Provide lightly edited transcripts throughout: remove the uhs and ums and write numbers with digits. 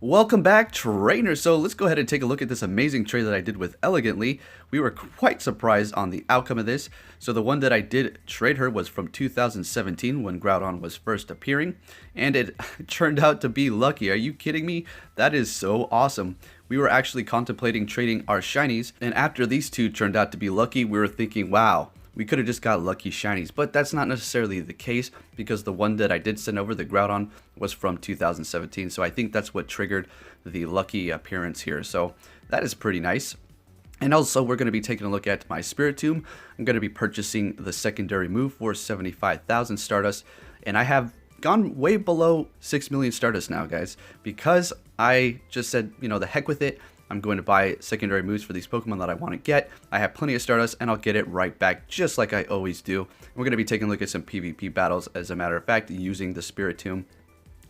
Welcome back, trainers. So let's go ahead and take a look at this amazing trade that I did with Elegantly. We were quite surprised on the outcome of this. So the one that I did trade her was from 2017 when Groudon was first appearing, and it turned out to be lucky. Are you kidding me? That is so awesome. We were actually contemplating trading our shinies, and after these two turned out to be lucky, we were thinking, wow, we could have just got lucky shinies, but that's not necessarily the case because the one that I did send over, the Groudon, was from 2017. So I think that's what triggered the lucky appearance here. So that is pretty nice. And also, we're going to be taking a look at my Spiritomb. I'm going to be purchasing the secondary move for 75,000 Stardust, and I have gone way below 6 million Stardust now, guys, because I just said, you know, the heck with it. I'm going to buy secondary moves for these Pokemon that I want to get. I have plenty of Stardust, and I'll get it right back, just like I always do. We're going to be taking a look at some PvP battles, as a matter of fact, using the Spiritomb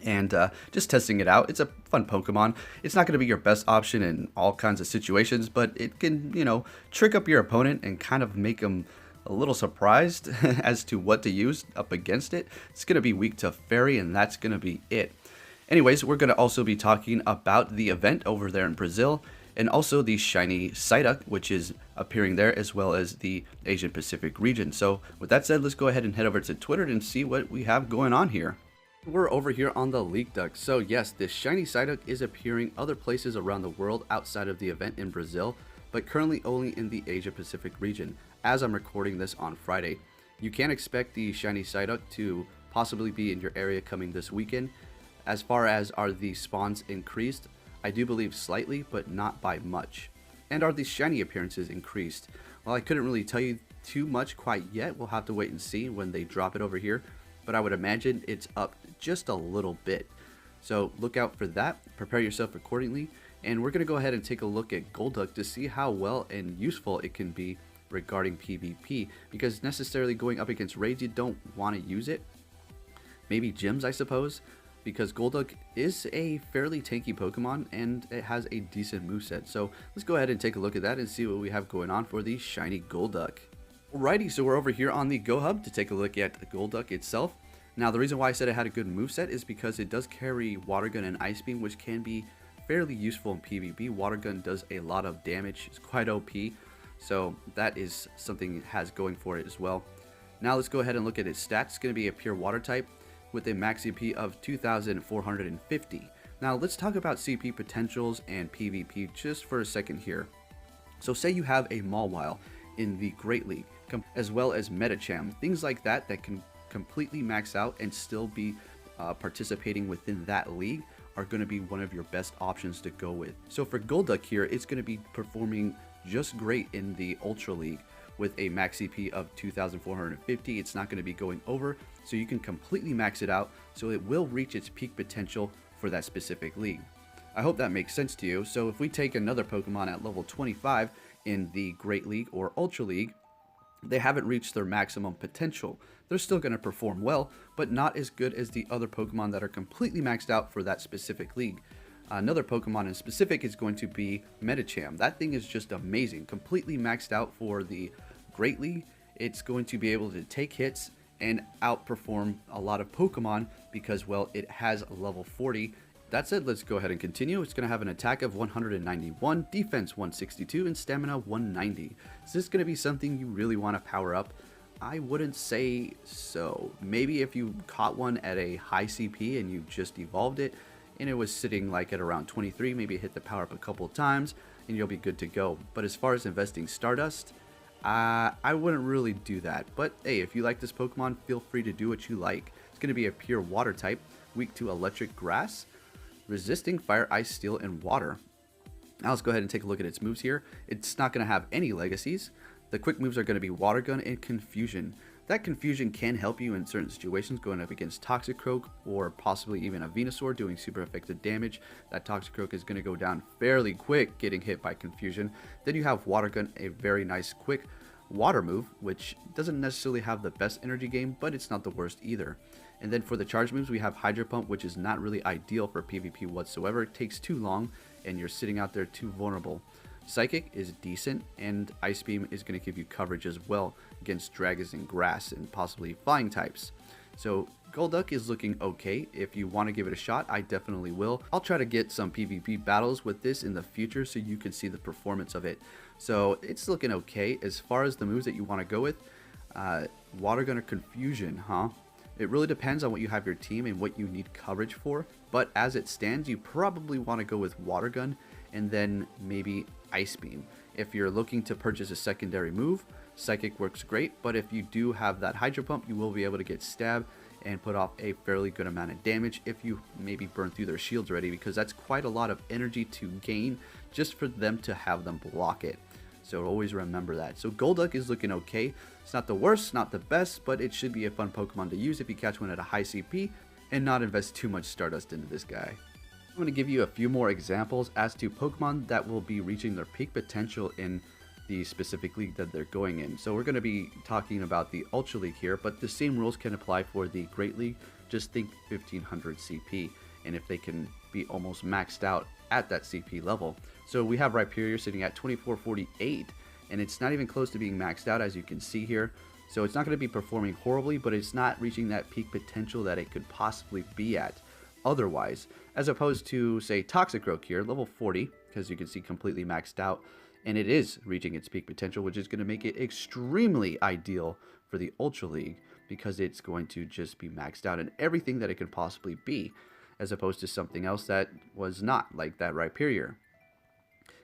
and just testing it out. It's a fun Pokemon. It's not going to be your best option in all kinds of situations, but it can, you know, trick up your opponent and kind of make them a little surprised as to what to use up against it. It's going to be weak to Fairy, and that's going to be it. Anyways, we're going to also be talking about the event over there in Brazil, and also the shiny Psyduck, which is appearing there, as well as the Asian Pacific region. So with that said, let's go ahead and head over to Twitter and see what we have going on here. We're over here on the Leak Duck. So yes, this shiny Psyduck is appearing other places around the world outside of the event in Brazil, but currently only in the Asia Pacific region, as I'm recording this on Friday. You can expect the shiny Psyduck to possibly be in your area coming this weekend. As far as are the spawns increased, I do believe slightly, but not by much. And are these shiny appearances increased? Well, I couldn't really tell you too much quite yet. We'll have to wait and see when they drop it over here. But I would imagine it's up just a little bit. So look out for that. Prepare yourself accordingly. And we're going to go ahead and take a look at Golduck to see how well and useful it can be regarding PvP. Because necessarily going up against raids, you don't want to use it. Maybe gyms, I suppose, because Golduck is a fairly tanky Pokemon and it has a decent moveset. So let's go ahead and take a look at that and see what we have going on for the shiny Golduck. Alrighty, so we're over here on the Go Hub to take a look at Golduck itself. Now, the reason why I said it had a good moveset is because it does carry Water Gun and Ice Beam, which can be fairly useful in PvP. Water Gun does a lot of damage. It's quite OP, so that is something it has going for it as well. Now let's go ahead and look at its stats. It's going to be a pure water type with a max CP of 2,450. Now let's talk about CP potentials and PvP just for a second here. So say you have a Mawile in the Great League, as well as Medicham, things like that that can completely max out and still be participating within that league are going to be one of your best options to go with. So for Golduck here, it's going to be performing just great in the Ultra League with a max CP of 2,450. It's not going to be going over, so you can completely max it out so it will reach its peak potential for that specific league. I hope that makes sense to you. So if we take another Pokemon at level 25 in the Great League or Ultra League, they haven't reached their maximum potential. They're still going to perform well, but not as good as the other Pokemon that are completely maxed out for that specific league. Another Pokemon in specific is going to be Medicham. That thing is just amazing. Completely maxed out for the Great League. It's going to be able to take hits and outperform a lot of Pokemon because, well, it has a level 40. That said, let's go ahead and continue. It's going to have an attack of 191, defense 162, and stamina 190. Is this going to be something you really want to power up? I wouldn't say so. Maybe if you caught one at a high CP and you just evolved it, and it was sitting like at around 23, maybe hit the power up a couple of times, and you'll be good to go. But as far as investing Stardust, I wouldn't really do that. But hey, if you like this Pokemon, feel free to do what you like. It's going to be a pure water type, weak to electric, grass, resisting fire, ice, steel, and water. Now let's go ahead and take a look at its moves here. It's not going to have any legacies. The quick moves are going to be Water Gun and Confusion. That Confusion can help you in certain situations, going up against Toxicroak or possibly even a Venusaur doing super effective damage. That Toxicroak is going to go down fairly quick getting hit by Confusion. Then you have Water Gun, a very nice quick water move, which doesn't necessarily have the best energy game, but it's not the worst either. And then for the charge moves, we have Hydro Pump, which is not really ideal for PvP whatsoever. It takes too long, and you're sitting out there too vulnerable. Psychic is decent, and Ice Beam is going to give you coverage as well against dragons and grass and possibly flying types. So Golduck is looking okay. If you want to give it a shot, I definitely will. I'll try to get some PvP battles with this in the future so you can see the performance of it. So it's looking okay. As far as the moves that you want to go with, Water Gun or Confusion, huh? It really depends on what you have your team and what you need coverage for, but as it stands, you probably want to go with Water Gun and then maybe Ice Beam. If you're looking to purchase a secondary move, Psychic works great, but if you do have that Hydro Pump, you will be able to get Stab and put off a fairly good amount of damage if you maybe burn through their shields already, because that's quite a lot of energy to gain just for them to have them block it. So always remember that. So Golduck is looking okay. It's not the worst, not the best, but it should be a fun Pokemon to use if you catch one at a high CP and not invest too much Stardust into this guy. I'm going to give you a few more examples as to Pokemon that will be reaching their peak potential in the specific league that they're going in. So we're going to be talking about the Ultra League here, but the same rules can apply for the Great League. Just think 1500 CP, and if they can be almost maxed out at that CP level. So we have Rhyperior sitting at 2448, and it's not even close to being maxed out, as you can see here. So it's not going to be performing horribly, but it's not reaching that peak potential that it could possibly be at otherwise, as opposed to, say, Toxicroak here, level 40, because you can see completely maxed out, and it is reaching its peak potential, which is going to make it extremely ideal for the Ultra League, because it's going to just be maxed out in everything that it could possibly be, as opposed to something else that was not, like that Rhyperior.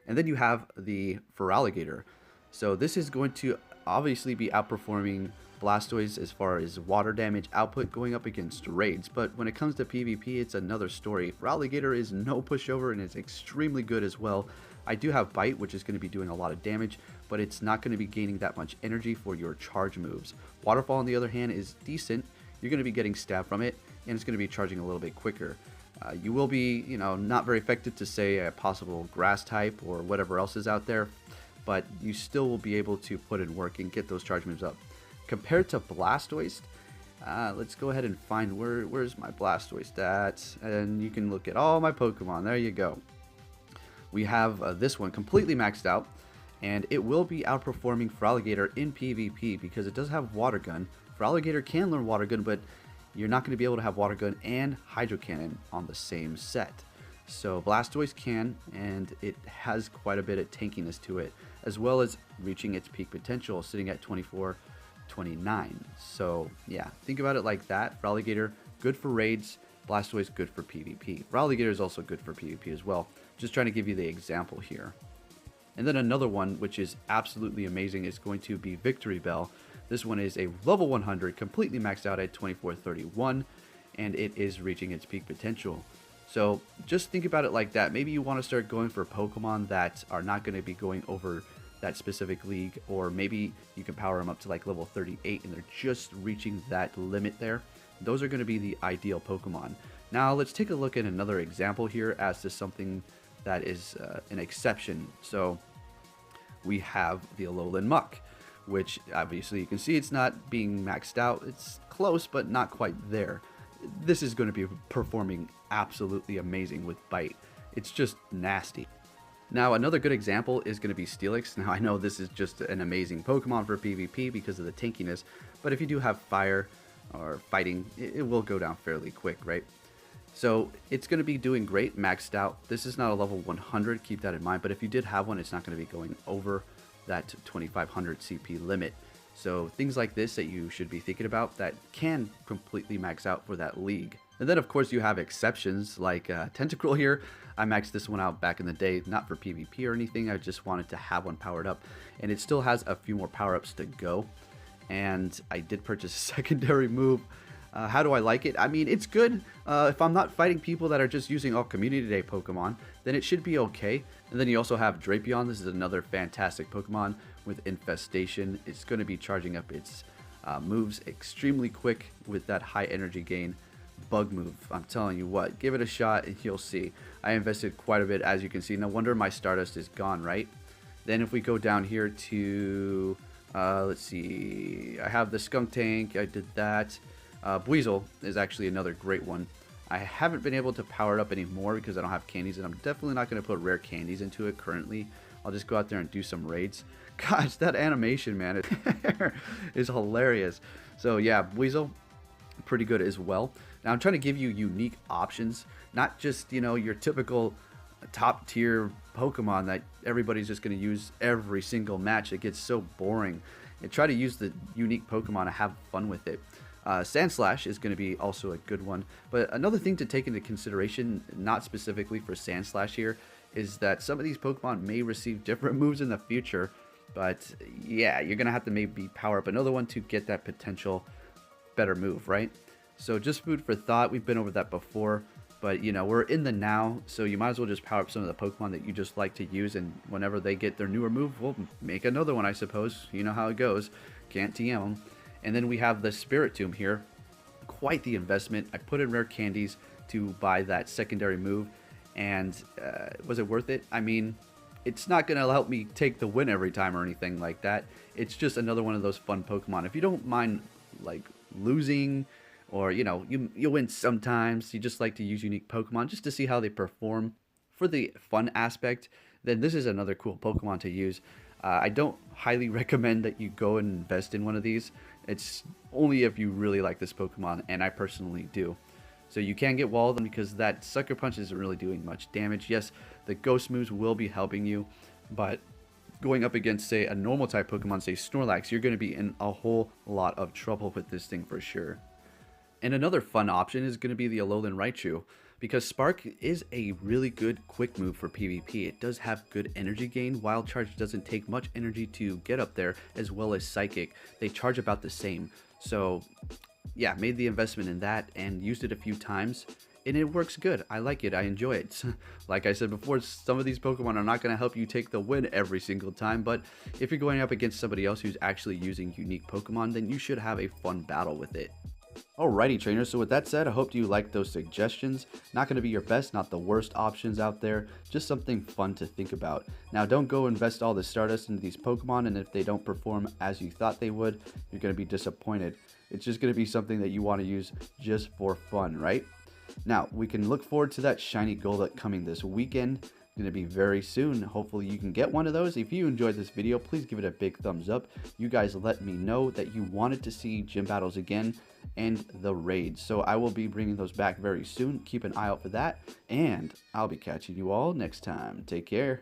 And then you have the Feraligatr. So this is going to obviously be outperforming Blastoise as far as water damage output going up against raids, but when it comes to PvP, it's another story. Feraligatr is no pushover and is extremely good as well. I do have Bite, which is going to be doing a lot of damage, but it's not going to be gaining that much energy for your charge moves. Waterfall, on the other hand, is decent. You're going to be getting Stab from it, and it's going to be charging a little bit quicker. You will be, not very effective to, say, a possible Grass type or whatever else is out there, but you still will be able to put in work and get those charge moves up. Compared to Blastoise, let's go ahead and find where's my Blastoise stats, and you can look at all my Pokemon. There you go. We have this one completely maxed out, and it will be outperforming Feraligatr in PvP because it does have Water Gun. Feraligatr can learn Water Gun, but you're not going to be able to have Water Gun and Hydro Cannon on the same set. So Blastoise can, and it has quite a bit of tankiness to it, as well as reaching its peak potential, sitting at 2429. So yeah, think about it like that. Feraligatr, good for raids. Blastoise, good for PvP. Feraligatr is also good for PvP as well. Just trying to give you the example here. And then another one, which is absolutely amazing, is going to be Victory Bell. This one is a level 100, completely maxed out at 2431, and it is reaching its peak potential. So just think about it like that. Maybe you want to start going for Pokemon that are not going to be going over that specific league, or maybe you can power them up to like level 38 and they're just reaching that limit there. Those are going to be the ideal Pokemon. Now let's take a look at another example here as to something that is an exception. So we have the Alolan Muck, which obviously you can see it's not being maxed out. It's close, but not quite there. This is going to be performing absolutely amazing with Bite. It's just nasty. Now, another good example is going to be Steelix. Now, I know this is just an amazing Pokemon for PvP because of the tankiness, but if you do have Fire or Fighting, it will go down fairly quick, right? So it's going to be doing great, maxed out. This is not a level 100, keep that in mind, but if you did have one, it's not going to be going over that 2500 CP limit. So things like this that you should be thinking about that can completely max out for that league. And then of course you have exceptions like Tentacruel here. I maxed this one out back in the day, not for PvP or anything. I just wanted to have one powered up, and it still has a few more power-ups to go. And I did purchase a secondary move. How do I like it? I mean, it's good. If I'm not fighting people that are just using all Community Day Pokemon, then it should be okay. And then you also have Drapion. This is another fantastic Pokemon with Infestation. It's going to be charging up its moves extremely quick with that high energy gain. Bug move. I'm telling you what, give it a shot and you'll see. I invested quite a bit, as you can see. No wonder my Stardust is gone, right? Then if we go down here to, let's see, I have the Skunk Tank. I did that. Buizel is actually another great one. I haven't been able to power it up anymore because I don't have candies, and I'm definitely not going to put rare candies into it currently. I'll just go out there and do some raids. Gosh, that animation, man, is hilarious. So yeah, Buizel, pretty good as well. Now I'm trying to give you unique options, not just, you know, your typical top tier Pokemon that everybody's just going to use every single match. It gets so boring. And try to use the unique Pokemon to have fun with it. Sandslash is going to be also a good one. But another thing to take into consideration, not specifically for Sandslash here, is that some of these Pokemon may receive different moves in the future. But yeah, you're going to have to maybe power up another one to get that potential better move, right? So just food for thought. We've been over that before. But, you know, we're in the now, so you might as well just power up some of the Pokemon that you just like to use, and whenever they get their newer move, we'll make another one, I suppose. You know how it goes. Can't TM them. And then we have the Spiritomb here. Quite the investment. I put in rare candies to buy that secondary move, and was it worth it? I mean, it's not going to help me take the win every time or anything like that. It's just another one of those fun Pokemon. If you don't mind, like, losing, or, you know, you win sometimes, you just like to use unique Pokemon just to see how they perform for the fun aspect, then this is another cool Pokemon to use. I don't highly recommend that you go and invest in one of these. It's only if you really like this Pokemon, and I personally do. So you can get walled because that Sucker Punch isn't really doing much damage. Yes, the Ghost moves will be helping you, but going up against, say, a normal type Pokemon, say Snorlax, you're going to be in a whole lot of trouble with this thing for sure. And another fun option is going to be the Alolan Raichu, because Spark is a really good quick move for PvP. It does have good energy gain. Wild Charge doesn't take much energy to get up there, as well as Psychic. They charge about the same. So yeah, made the investment in that and used it a few times, and it works good. I like it. I enjoy it. Like I said before, some of these Pokemon are not going to help you take the win every single time, but if you're going up against somebody else who's actually using unique Pokemon, then you should have a fun battle with it. Alrighty trainers, so with that said, I hope you liked those suggestions. Not going to be your best, not the worst options out there, just something fun to think about. Now don't go invest all the Stardust into these Pokemon, and if they don't perform as you thought they would, you're going to be disappointed. It's just going to be something that you want to use just for fun, right? Now, we can look forward to that shiny Golduck coming this weekend. Going to be very soon. Hopefully you can get one of those. If you enjoyed this video, please give it a big thumbs up. You guys let me know that you wanted to see gym battles again and the raids, so I will be bringing those back very soon. Keep an eye out for that, and I'll be catching you all next time. Take care.